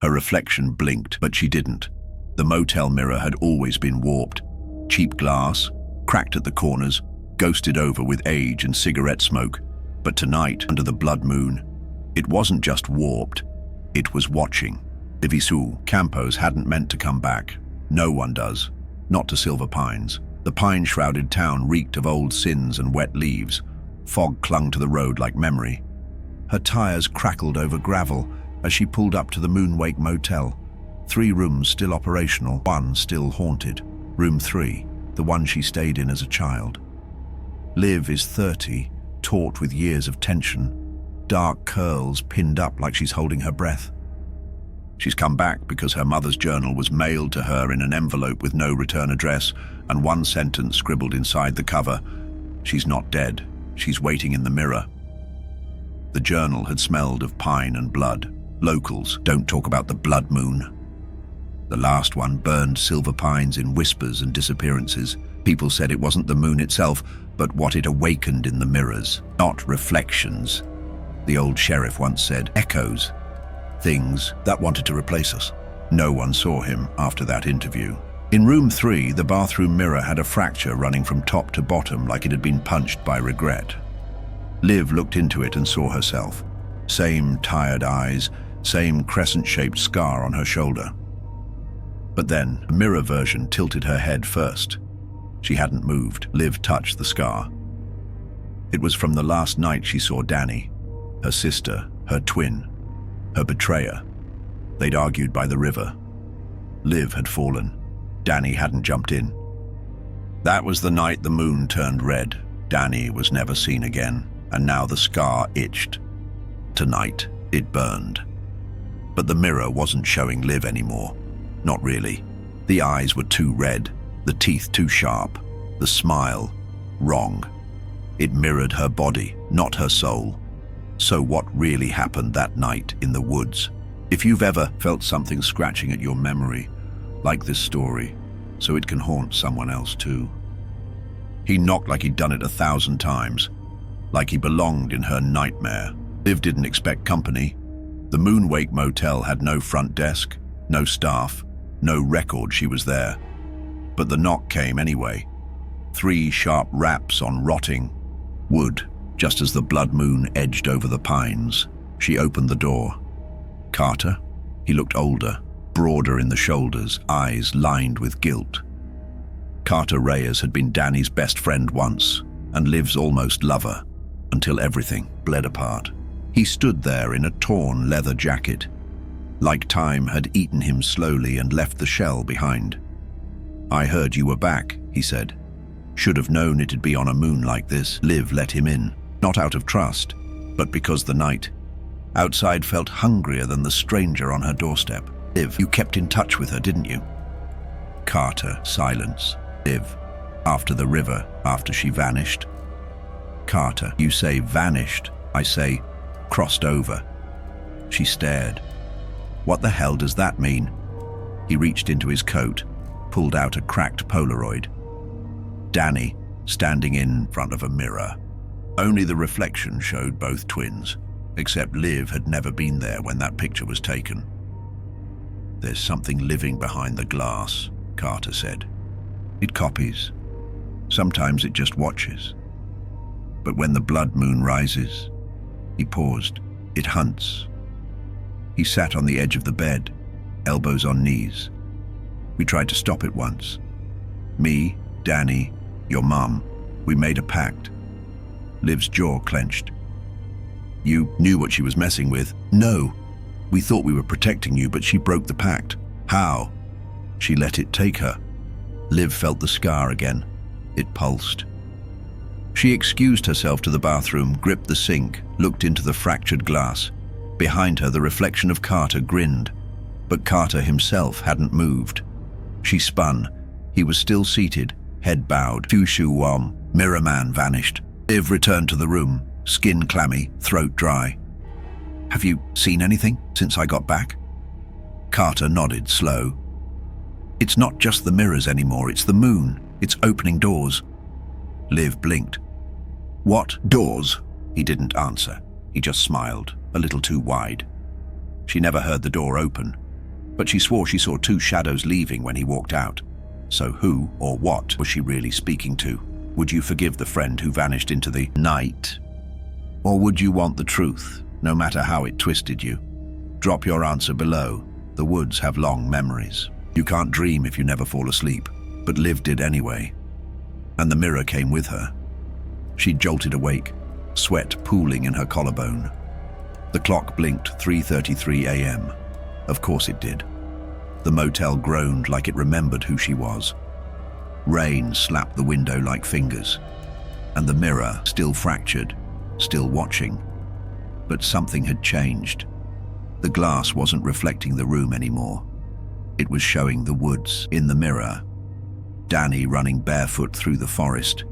Her reflection blinked, but she didn't. The motel mirror had always been warped. Cheap glass, cracked at the corners, ghosted over with age and cigarette smoke. But tonight, under the blood moon, it wasn't just warped, it was watching. Liv Campos hadn't meant to come back. No one does. Not to Silver Pines. The pine-shrouded town reeked of old sins and wet leaves. Fog clung to the road like memory. Her tires crackled over gravel as she pulled up to the Moonwake Motel. 3 rooms still operational, 1 still haunted. Room 3, the one she stayed in as a child. Liv is 30, taut with years of tension, dark curls pinned up like she's holding her breath. She's come back because her mother's journal was mailed to her in an envelope with no return address and 1 sentence scribbled inside the cover. She's not dead. She's waiting in the mirror. The journal had smelled of pine and blood. Locals don't talk about the blood moon. The last one burned Silver Pines in whispers and disappearances. People said it wasn't the moon itself, but what it awakened in the mirrors. Not reflections. The old sheriff once said, echoes. Things that wanted to replace us. No one saw him after that interview. In room 3, the bathroom mirror had a fracture running from top to bottom like it had been punched by regret. Liv looked into it and saw herself. Same tired eyes, same crescent-shaped scar on her shoulder. But then, the mirror version tilted her head first. She hadn't moved. Liv touched the scar. It was from the last night she saw Danny, her sister, her twin, her betrayer. They'd argued by the river. Liv had fallen. Danny hadn't jumped in. That was the night the moon turned red. Danny was never seen again, and now the scar itched. Tonight, it burned. But the mirror wasn't showing Liv anymore. Not really. The eyes were too red, the teeth too sharp, the smile wrong. It mirrored her body, not her soul. So what really happened that night in the woods? If you've ever felt something scratching at your memory, like this story, so it can haunt someone else too. He knocked like he'd done it 1,000 times, like he belonged in her nightmare. Liv didn't expect company. The Moonwake Motel had no front desk, no staff, no record she was there. But the knock came anyway. 3 sharp raps on rotting wood, just as the blood moon edged over the pines. She opened the door. Carter? He looked older, broader in the shoulders, eyes lined with guilt. Carter Reyes had been Danny's best friend once, and Liv's almost lover, until everything bled apart. He stood there in a torn leather jacket, like time had eaten him slowly and left the shell behind. "I heard you were back," he said. "Should have known it'd be on a moon like this." Liv let him in, not out of trust, but because the night outside felt hungrier than the stranger on her doorstep. "Liv, you kept in touch with her, didn't you?" Carter, silence. "Liv, after the river, after she vanished." Carter, "You say vanished, I say crossed over." She stared. "What the hell does that mean?" He reached into his coat, pulled out a cracked Polaroid. Danny, standing in front of a mirror. Only the reflection showed both twins, except Liv had never been there when that picture was taken. "There's something living behind the glass," Carter said. "It copies. Sometimes it just watches. But when the blood moon rises," he paused, "it hunts." He sat on the edge of the bed, elbows on knees. "We tried to stop it once. Me, Danny, your mum, we made a pact." Liv's jaw clenched. "You knew what she was messing with?" "No. We thought we were protecting you, but she broke the pact." "How?" "She let it take her." Liv felt the scar again. It pulsed. She excused herself to the bathroom, gripped the sink, looked into the fractured glass. Behind her, the reflection of Carter grinned, but Carter himself hadn't moved. She spun. He was still seated, head bowed. Shoo-shoo-wom. Mirror man vanished. Liv returned to the room, skin clammy, throat dry. "Have you seen anything since I got back?" Carter nodded, slow. "It's not just the mirrors anymore, it's the moon. It's opening doors." Liv blinked. "What doors?" He didn't answer. He just smiled, a little too wide. She never heard the door open, but she swore she saw two shadows leaving when he walked out. So who or what was she really speaking to? Would you forgive the friend who vanished into the night? Or would you want the truth, no matter how it twisted you? Drop your answer below. The woods have long memories. You can't dream if you never fall asleep, but Liv did anyway. And the mirror came with her. She jolted awake, sweat pooling in her collarbone. The clock blinked 3:33 a.m. Of course it did. The motel groaned like it remembered who she was. Rain slapped the window like fingers. And the mirror, still fractured, still watching. But something had changed. The glass wasn't reflecting the room anymore. It was showing the woods in the mirror. Danny running barefoot through the forest,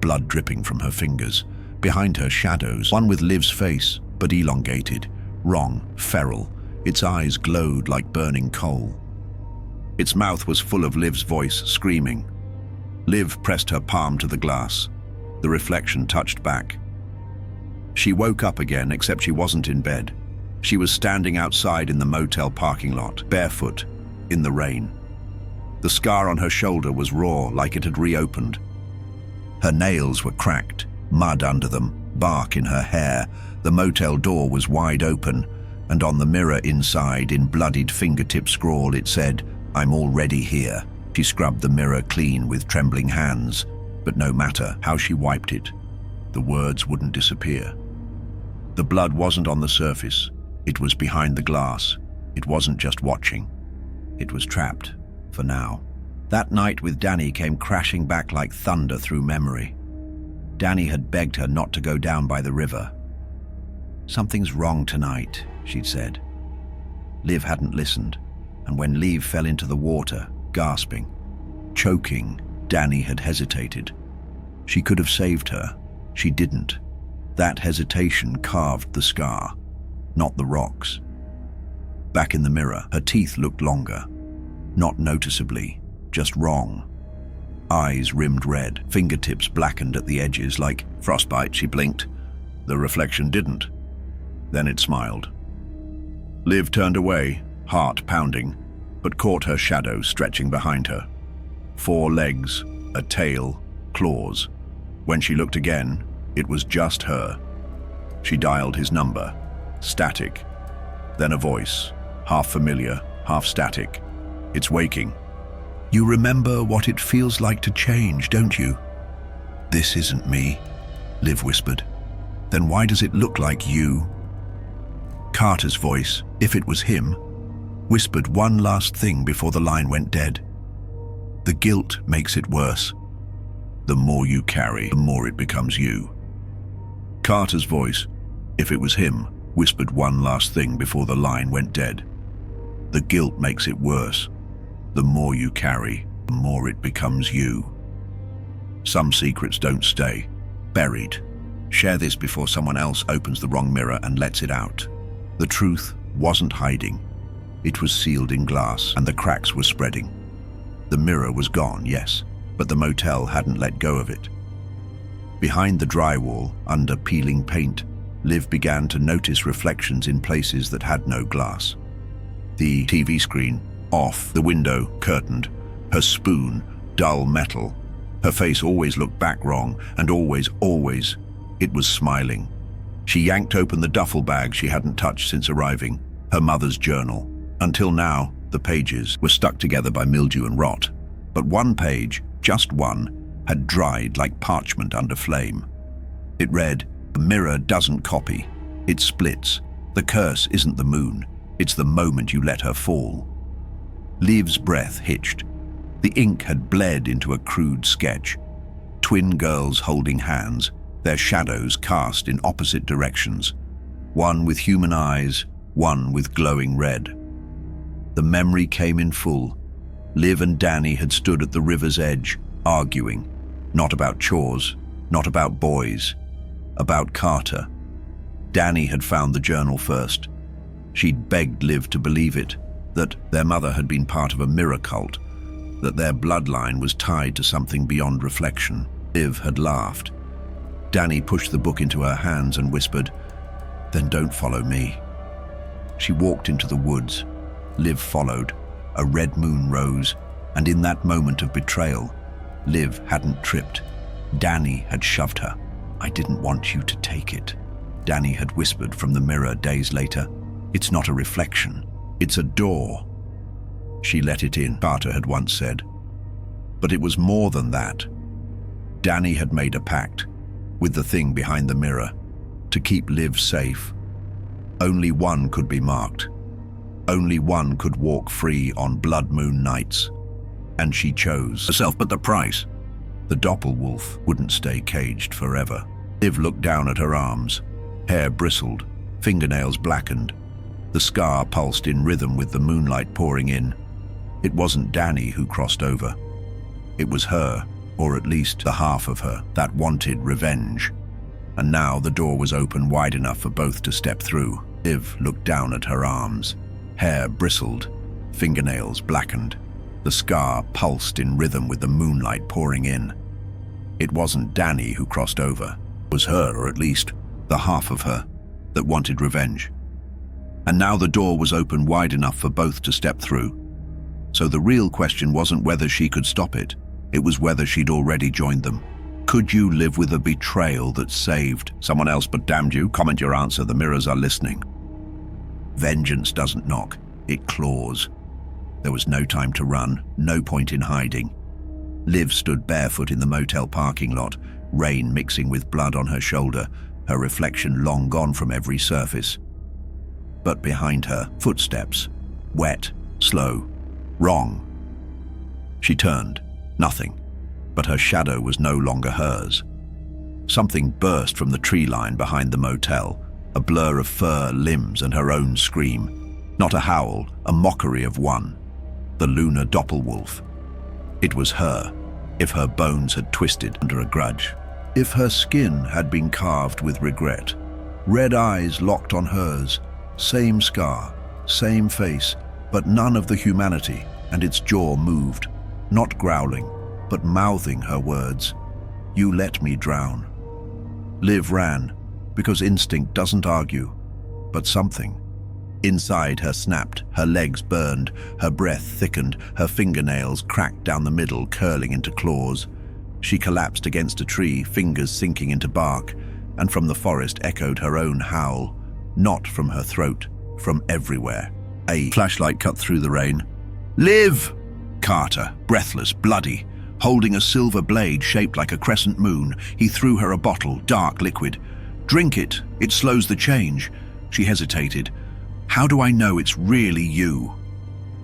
blood dripping from her fingers. Behind her, shadows, one with Liv's face, but elongated, wrong, feral. Its eyes glowed like burning coal. Its mouth was full of Liv's voice, screaming. Liv pressed her palm to the glass. The reflection touched back. She woke up again, except she wasn't in bed. She was standing outside in the motel parking lot, barefoot, in the rain. The scar on her shoulder was raw, like it had reopened. Her nails were cracked, mud under them, bark in her hair. The motel door was wide open, and on the mirror inside, in bloodied fingertip scrawl, it said, "I'm already here." She scrubbed the mirror clean with trembling hands, but no matter how she wiped it, the words wouldn't disappear. The blood wasn't on the surface. It was behind the glass. It wasn't just watching. It was trapped, for now. That night with Danny came crashing back like thunder through memory. Danny had begged her not to go down by the river. "Something's wrong tonight," she'd said. Liv hadn't listened, and when Liv fell into the water, gasping, choking, Danny had hesitated. She could have saved her. She didn't. That hesitation carved the scar, not the rocks. Back in the mirror, her teeth looked longer. Not noticeably, just wrong. Eyes rimmed red, fingertips blackened at the edges like frostbite. She blinked. The reflection didn't. Then it smiled. Liv turned away, heart pounding, but caught her shadow stretching behind her. 4 legs, a tail, claws. When she looked again, it was just her. She dialed his number. Static. Then a voice, half familiar, half static. "It's waking. You remember what it feels like to change, don't you?" "This isn't me," Liv whispered. "Then why does it look like you?" Carter's voice, if it was him, whispered one last thing before the line went dead. "The guilt makes it worse. The more you carry, the more it becomes you." Carter's voice, if it was him, whispered one last thing before the line went dead. "The guilt makes it worse. The more you carry, the more it becomes you." Some secrets don't stay. Buried. Share this before someone else opens the wrong mirror and lets it out. The truth wasn't hiding. It was sealed in glass, and the cracks were spreading. The mirror was gone, yes, but the motel hadn't let go of it. Behind the drywall, under peeling paint, Liv began to notice reflections in places that had no glass. The TV screen, off, the window, curtained, her spoon, dull metal. Her face always looked back wrong, and always, it was smiling. She yanked open the duffel bag she hadn't touched since arriving, her mother's journal. Until now, the pages were stuck together by mildew and rot. But one page, just one, had dried like parchment under flame. It read, "The mirror doesn't copy. It splits. The curse isn't the moon. It's the moment you let her fall." Liv's breath hitched. The ink had bled into a crude sketch. Twin girls holding hands, their shadows cast in opposite directions. One with human eyes, one with glowing red. The memory came in full. Liv and Danny had stood at the river's edge, arguing. Not about chores, not about boys, about Carter. Danny had found the journal first. She'd begged Liv to believe it, that their mother had been part of a mirror cult, that their bloodline was tied to something beyond reflection. Liv had laughed. Danny pushed the book into her hands and whispered, "Then don't follow me." She walked into the woods. Liv followed. A red moon rose, and in that moment of betrayal, Liv hadn't tripped. Danny had shoved her. "I didn't want you to take it," Danny had whispered from the mirror days later. "It's not a reflection, it's a door." She let it in, Carter had once said. But it was more than that. Danny had made a pact with the thing behind the mirror to keep Liv safe. Only one could be marked. Only one could walk free on blood moon nights. And she chose herself, but the price. The Doppelwolf wouldn't stay caged forever. Liv looked down at her arms. Hair bristled, fingernails blackened. The scar pulsed in rhythm with the moonlight pouring in. It wasn't Danny who crossed over. It was her, or at least the half of her, that wanted revenge. And now the door was open wide enough for both to step through. Liv looked down at her arms. Hair bristled, fingernails blackened. The scar pulsed in rhythm with the moonlight pouring in. It wasn't Danny who crossed over. It was her, or at least the half of her, that wanted revenge. And now the door was open wide enough for both to step through. So the real question wasn't whether she could stop it. It was whether she'd already joined them. Could you live with a betrayal that saved someone else but damned you? Comment your answer, the mirrors are listening. Vengeance doesn't knock, it claws. There was no time to run, no point in hiding. Liv stood barefoot in the motel parking lot, rain mixing with blood on her shoulder, her reflection long gone from every surface. But behind her, footsteps, wet, slow, wrong. She turned, nothing, but her shadow was no longer hers. Something burst from the tree line behind the motel, a blur of fur, limbs, and her own scream. Not a howl, a mockery of one. The Lunar Doppelwolf. It was her, if her bones had twisted under a grudge. If her skin had been carved with regret. Red eyes locked on hers, same scar, same face, but none of the humanity, and its jaw moved, not growling, but mouthing her words. "You let me drown." Liv ran, because instinct doesn't argue, but something inside her snapped, her legs burned, her breath thickened, her fingernails cracked down the middle, curling into claws. She collapsed against a tree, fingers sinking into bark, and from the forest echoed her own howl, not from her throat, from everywhere. A flashlight cut through the rain. "Liv!" Carter, breathless, bloody, holding a silver blade shaped like a crescent moon, he threw her a bottle, dark liquid. "Drink it, it slows the change." She hesitated. "How do I know it's really you?"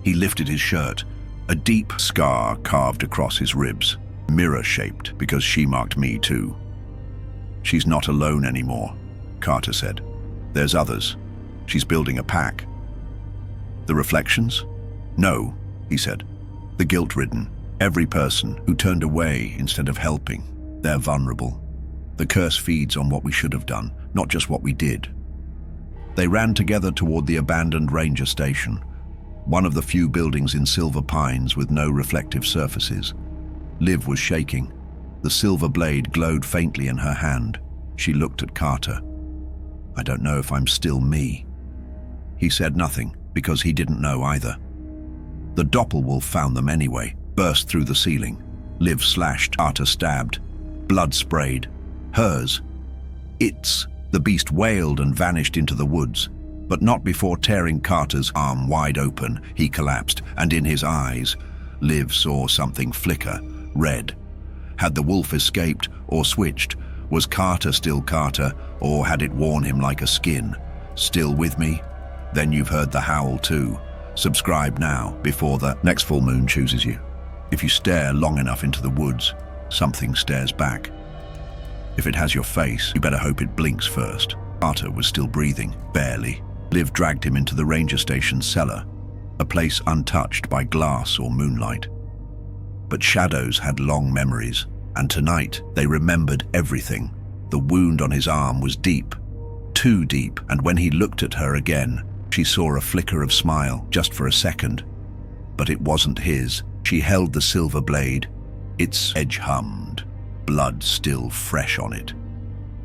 He lifted his shirt, a deep scar carved across his ribs, mirror-shaped, because she marked me too. "She's not alone anymore," Carter said. "There's others. She's building a pack." "The reflections?" "No," he said. "The guilt-ridden. Every person who turned away instead of helping. They're vulnerable. The curse feeds on what we should have done, not just what we did." They ran together toward the abandoned ranger station, one of the few buildings in Silver Pines with no reflective surfaces. Liv was shaking. The silver blade glowed faintly in her hand. She looked at Carter. "I don't know if I'm still me." He said nothing, because he didn't know either. The Doppelwolf found them anyway, burst through the ceiling. Liv slashed, Carter stabbed. Blood sprayed. Hers. Its. The beast wailed and vanished into the woods, but not before tearing Carter's arm wide open. He collapsed, and in his eyes, Liv saw something flicker, red. Had the wolf escaped or switched? Was Carter still Carter, or had it worn him like a skin? Still with me? Then you've heard the howl too. Subscribe now, before the next full moon chooses you. If you stare long enough into the woods, something stares back. If it has your face, you better hope it blinks first. Carter was still breathing, barely. Liv dragged him into the ranger station's cellar, a place untouched by glass or moonlight. But shadows had long memories, and tonight they remembered everything. The wound on his arm was deep, too deep, and when he looked at her again, she saw a flicker of smile, just for a second. But it wasn't his. She held the silver blade. Its edge hummed, blood still fresh on it.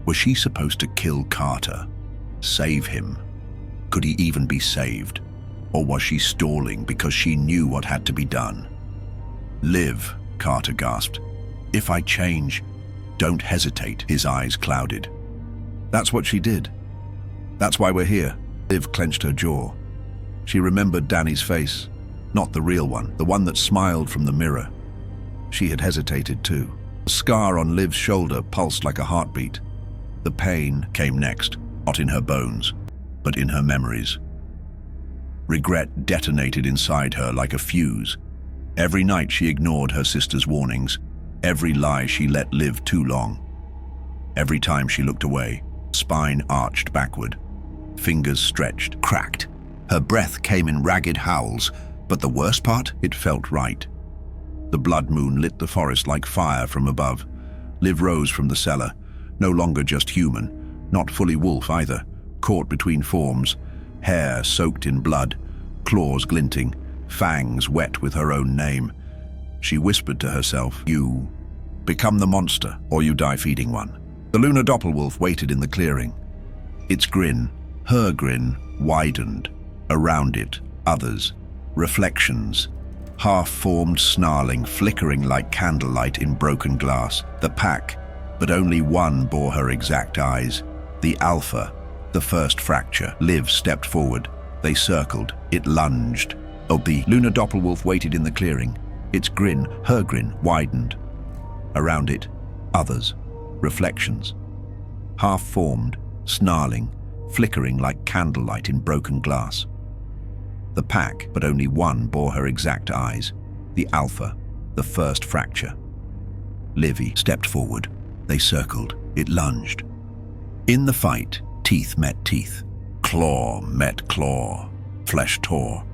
Was she supposed to kill Carter? Save him? Could he even be saved? Or was she stalling because she knew what had to be done? "Liv," Carter gasped. "If I change, don't hesitate." His eyes clouded. "That's what she did. That's why we're here." Liv clenched her jaw. She remembered Danny's face, not the real one, the one that smiled from the mirror. She had hesitated too. The scar on Liv's shoulder pulsed like a heartbeat. The pain came next, not in her bones, but in her memories. Regret detonated inside her like a fuse. Every night she ignored her sister's warnings. Every lie she let live too long. Every time she looked away, spine arched backward. Fingers stretched, cracked. Her breath came in ragged howls, but the worst part, it felt right. The blood moon lit the forest like fire from above. Liv rose from the cellar, no longer just human, not fully wolf either, caught between forms, hair soaked in blood, claws glinting, fangs wet with her own name. She whispered to herself, "You become the monster, or you die feeding one." The Lunar Doppelwolf waited in the clearing. Its grin, her grin, widened. Around it, others, reflections, half-formed snarling, flickering like candlelight in broken glass. The pack, but only one bore her exact eyes. The Alpha, the first fracture. Liv stepped forward. They circled. It lunged. Oh, the Lunar Doppelwolf waited in the clearing. Its grin, her grin, widened. Around it, others, reflections, half-formed, snarling, flickering like candlelight in broken glass. The pack, but only one bore her exact eyes. The Alpha, the first fracture. Livy stepped forward. They circled. It lunged. In the fight, teeth met teeth. Claw met claw. Flesh tore.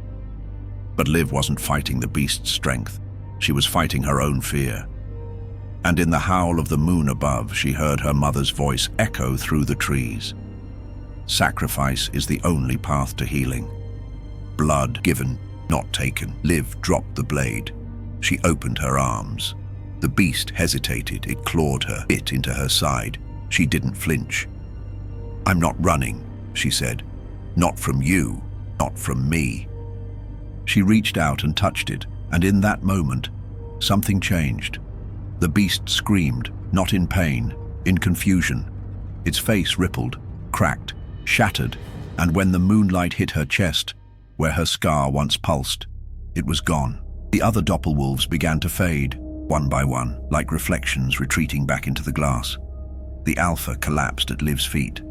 But Liv wasn't fighting the beast's strength. She was fighting her own fear. And in the howl of the moon above, she heard her mother's voice echo through the trees. Sacrifice is the only path to healing. Blood given, not taken. Liv dropped the blade. She opened her arms. The beast hesitated. It clawed her, bit into her side. She didn't flinch. "I'm not running," she said. "Not from you, not from me." She reached out and touched it, and in that moment, something changed. The beast screamed, not in pain, in confusion. Its face rippled, cracked, shattered, and when the moonlight hit her chest, where her scar once pulsed, it was gone. The other Doppelwolves began to fade, one by one, like reflections retreating back into the glass. The Alpha collapsed at Liv's feet.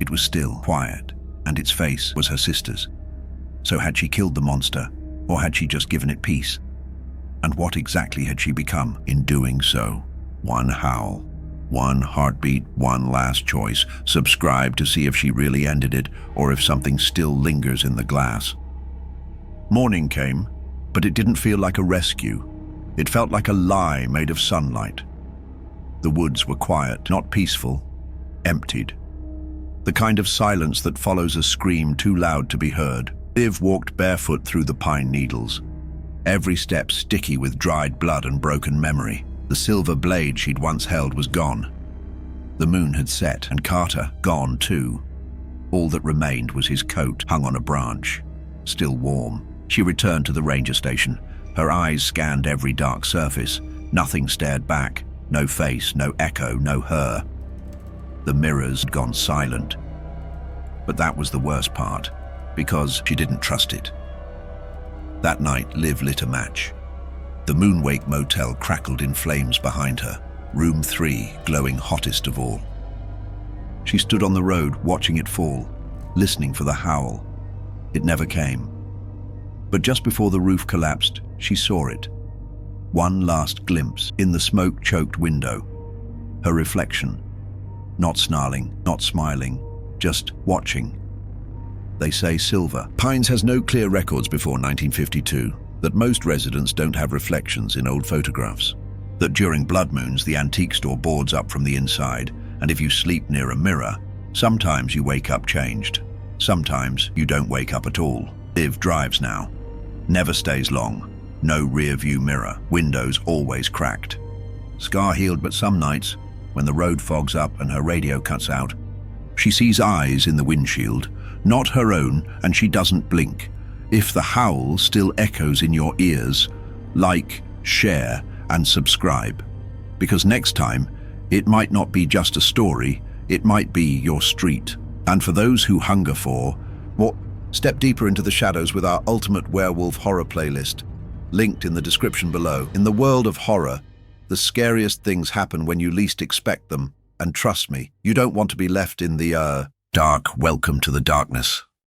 It was still, quiet, and its face was her sister's. So had she killed the monster, or had she just given it peace? And what exactly had she become in doing so? One howl, one heartbeat, one last choice. Subscribe to see if she really ended it, or if something still lingers in the glass. Morning came, but it didn't feel like a rescue. It felt like a lie made of sunlight. The woods were quiet, not peaceful, emptied. The kind of silence that follows a scream too loud to be heard. Liv walked barefoot through the pine needles, every step sticky with dried blood and broken memory. The silver blade she'd once held was gone. The moon had set, and Carter gone too. All that remained was his coat, hung on a branch, still warm. She returned to the ranger station. Her eyes scanned every dark surface. Nothing stared back. No face, no echo, no her. The mirrors had gone silent. But that was the worst part, because she didn't trust it. That night, Liv lit a match. The Moonwake motel crackled in flames behind her, room 3 glowing hottest of all. She stood on the road, watching it fall, listening for the howl. It never came. But just before the roof collapsed, she saw it. One last glimpse in the smoke-choked window. Her reflection. Not snarling, not smiling, just watching. They say silver. Pines has no clear records before 1952, that most residents don't have reflections in old photographs, that during blood moons the antique store boards up from the inside, and if you sleep near a mirror, sometimes you wake up changed. Sometimes you don't wake up at all. Liv drives now. Never stays long. No rear view mirror. Windows always cracked. Scar healed, but some nights, when the road fogs up and her radio cuts out, she sees eyes in the windshield, not her own, and she doesn't blink. If the howl still echoes in your ears, like, share, and subscribe. Because next time, it might not be just a story, it might be your street. And for those who hunger for more, step deeper into the shadows with our ultimate werewolf horror playlist, linked in the description below. In the world of horror, the scariest things happen when you least expect them, and trust me, you don't want to be left in the dark. Welcome to the darkness.